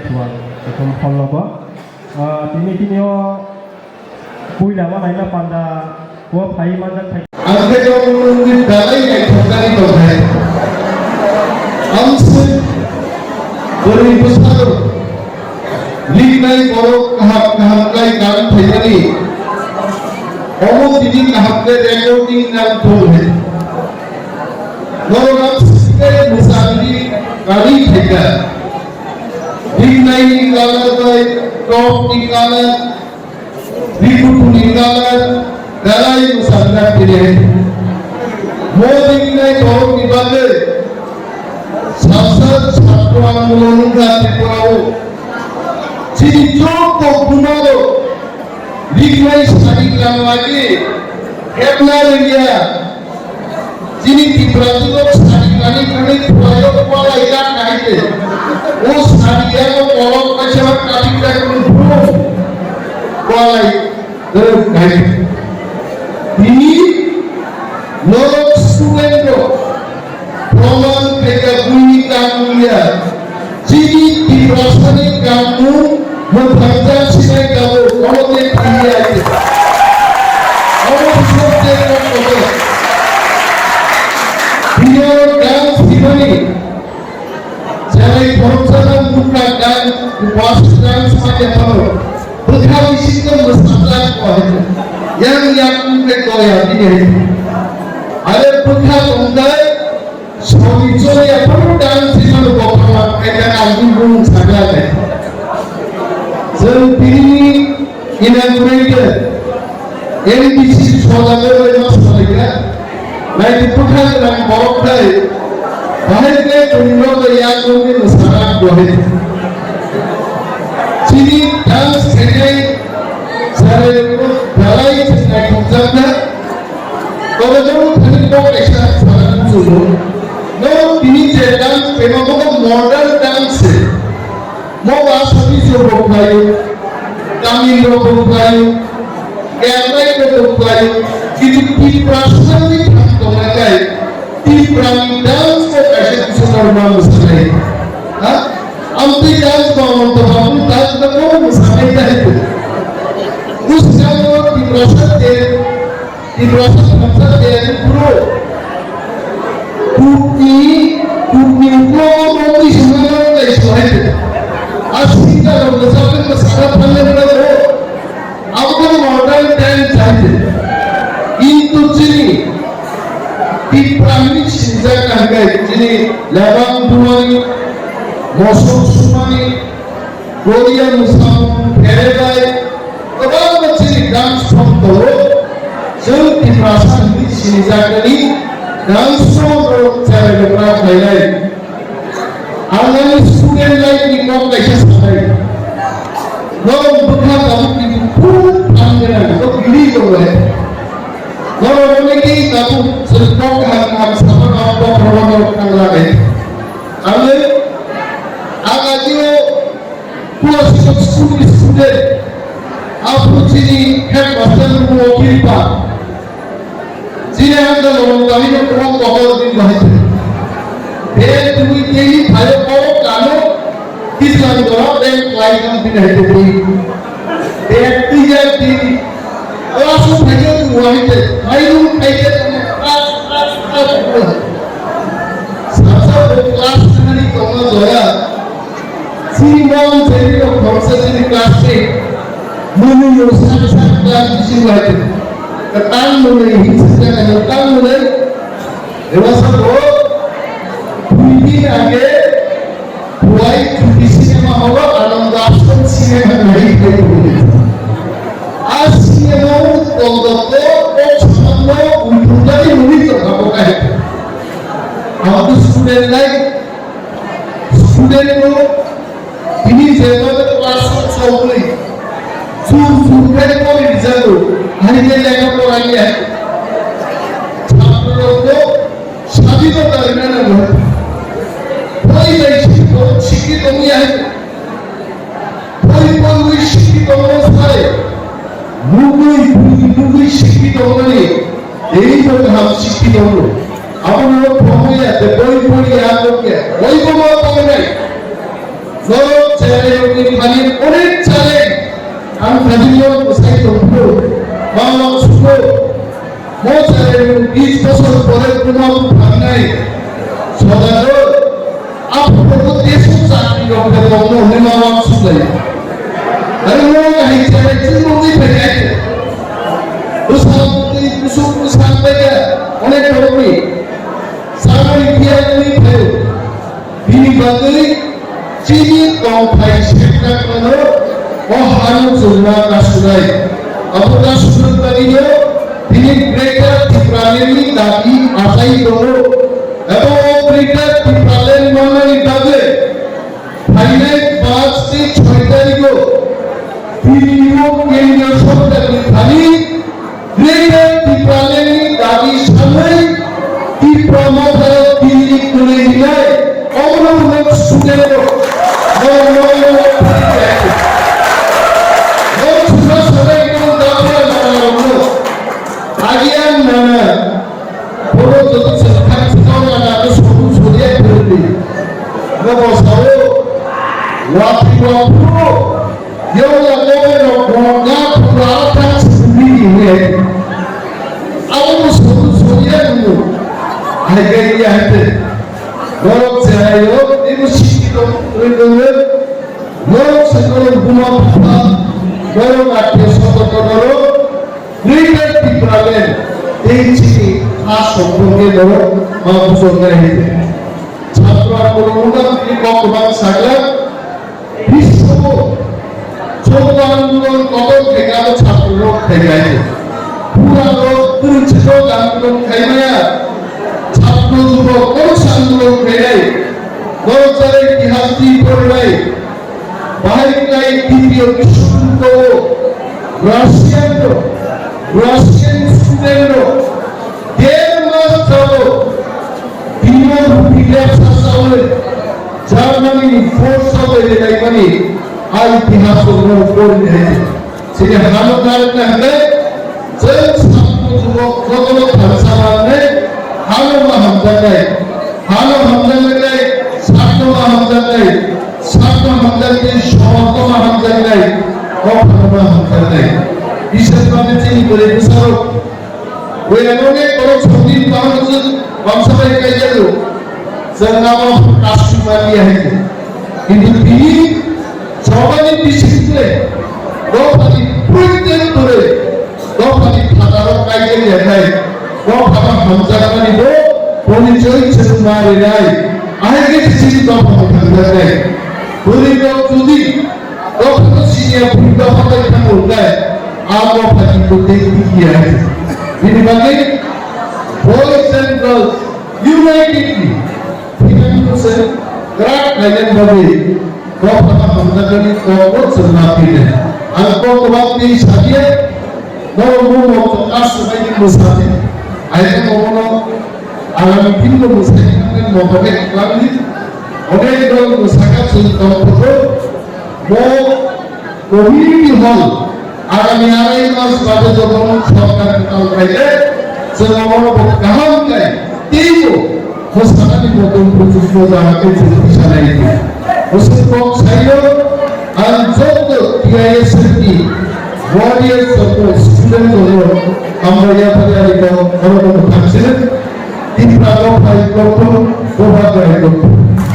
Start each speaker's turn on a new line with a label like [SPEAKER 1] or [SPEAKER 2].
[SPEAKER 1] tuan itu kalau ba ini punya mana ini pada gua pay mana pay
[SPEAKER 2] angka yang di dalai yang terkait dengan amse beri besar lignai borok kahak karan thayani omo didi kahak recording nam thol hai borok amse musafiri kari thayga lignai nikala kai top nikala riputu nikala dalai musafir kire Modi ने कौन निकाले शासन छात्र आंदोलन का त्रिपुराओ चिंचों को बुनालो लिखने शादी करवाके केवला इंडिया जिन्हीं त्रिपुराओं को शादी करने त्रिपुराओं को वाला इलाज नहीं थे वो शादियां को कॉलों का शब्द काटी करने वाला नहीं ini Lord Suwendo Roman Pega Bumi Kamulia Jadi di rasanya kamu membaca sinai kamu kalau dia pria itu kalau sudah kamu dia dan simani jadi perusahaan buka dan puasa dan semuanya tahu berkali sistem bersamaan kuahnya yang berkoya ini ada putra tunggal suami ya perlu dan siapa bapak kita anggung sagala jadi inaugurated NBC soalnya mas mereka nanti putra dan bapak bahaya tunggal yang mungkin sangat boleh jadi dan sekarang saya dalai sebagai konsernya kalau kamu tadi mau ekstra sekarang dulu mau ini dance memang mau modern dance mau asabi jodoh kayu kami jodoh kayu kerana jodoh kayu jadi di prasasti kantor mereka di prami dance kok kasih bisa normal sekali amti dance mau untuk kamu dance mau misalnya itu उस जगह की रोशनी पूरा cookie को मोदी सुनाना है इसमें असली का लोग सब के साथ पहले बड़े हो अब तो मॉडर्न टाइम चाहिए इंतु चीनी की प्रामिक शिक्षा कहाँ चीनी लेबान दुआनी मौसम Sumani Korea Muslim फेरेबाई Kalau mencari dance from Toro, jadi di perasaan di sini jadi langsung cara bergerak lain. Awalnya student lain di kompleks saya. Kalau bukan kamu di pun anggaran, kalau pilih boleh. Kalau lagi kamu sedang ham sama kamu program anggaran lain. Awalnya agaknya puas student आपको चीनी है बच्चों को वकील पा चीनी हमने लोगों का ही लोग बहुत दिन रहते हैं तुम्ही केही भाई को कानो किस लाइन करो बैंक लाइन का भी रहते हैं तीजा तीन और आप भेजो तो वही थे भाई लोग कैसे सबसे क्लास नहीं कौन जोया सीमान से तो कौन-सा क्लास से Mulu yang sangat kelas di sini lagi, ketang mulai hingga ketang mulai dewasa bro, ini lagi, buai di sinema Allah, alam dasar sinema lagi itu, sinema untuk sama untuk jadi murid apa kayak, aku student lagi, student bro, ini zaman kelas 10 सुनकर को result हर ये जगह पर आई है छात्रों को सभी को करना ना हो कोई नहीं शिक्षित नहीं है कोई शिक्षित होने सारे मुझे शिक्षित होने यही तो हम शिक्षित हो अब लोग पहुंच जाते कोई याद हो गया कोई को मौका नहीं लोग चले মানে অনেক চালে আমি ভাবিও কোথায় করবো বাংলা শুভ মোচারে 20 বছর পরে কোনো ভাবনাই সদাগর আপনাদের দেশ চাকরি করতে বন্ধ হয়ে মামা শুলাই আরে ও হাইচারে চিন্তা নেই ফেলে অনেক কর্মী সামনে গিয়ে নেই ফেলে বিনি বাদে চিনি কম খাই সেটা কেন ও হারু চলবা কাশুরাই অপরাধ সুন্দরীয় তিনি গ্রেটার ত্রিপুরালেরই দাবি আদায় করো এবং গ্রেটার ত্রিপুরালের মনোনীত দাবি ফাইনাল 5 থেকে 6 তারিখ তিনিও কেন্দ্রীয় সরকারের খালি গ্রেটার ত্রিপুরালেরই দাবি সামনে ত্রিপুরা মাথায় দিল্লি করে দিলে অবলম্বন সুদের আন্দোলন কত ভেগালো ছাত্র ভেগাই পুরানো পুরুষ আন্দোলন খাইমায়া ছাত্র যুবক কোন আন্দোলন ভেগাই গণতন্ত্রের ইতিহাস কি করলাই বাহিকাই দ্বিতীয় বিশ্বযুদ্ধ রাশিয়ান স্টুডেন্ট দেড় মাস চলো বিমান বিলেপ শাসনে জার্মানি ফোর্স হবে মানে আর ইতিহাস করে দিয়েছে সেটা ভালো কারণে হবে যে ছাত্র যুবক কত খরচা মানে ভালো হামদানে ছাত্র হামদানে সমস্ত হামদানে কখনো হামদানে বিশেষ ভাবে চিনি করে বিচারক ওই এমনই কোনো ছবির কারণ বংশবাই কাই গেল যে নাম কাশ্মীর দিয়ে হয়েছে কিন্তু তিনি সবাই বিশেষে দফানি প্রত্যেক করে দফানি খাতারও কাইজে দেখায় দফাটা হামজানি গো পরিচয় ছিল মারে নাই আগে কিছু দফানি খাতা দেয় পরিচয় যদি দফাটা সিনিয়া ভুল দফাটা এখানে উঠায় আর দফানি করতে কি আছে বিনিবাগে boys and girls unitedly ফিনান্সে গ্রাট লাইন ভাবে দফাটা হামজানি কবর চলাতে আর কতবারই সাজিয়ে নরম কাজ সবাইকে বসাতে আইতে কখনো আগামী দিন মুসলিমদের মোতাবেক লাগলি অনেক দল মুসাকা চলতে হবে কমিউনিটি হল আগামী 2.5 মাস বাদে যখন সরকার কাল পাইলে যে মনোবল কাহাম চাই তেইও মুসাকানি মতন প্রচুর জানাতে চেষ্টা চালাইতে মুসলিম সাইও আর যত টিআইএসএটি warriors support student হলো আমরা ইয়াতে আইতো বড় বড় থাকছিলেন তিন প্রান্ত 5 লক্ষ প্রভাব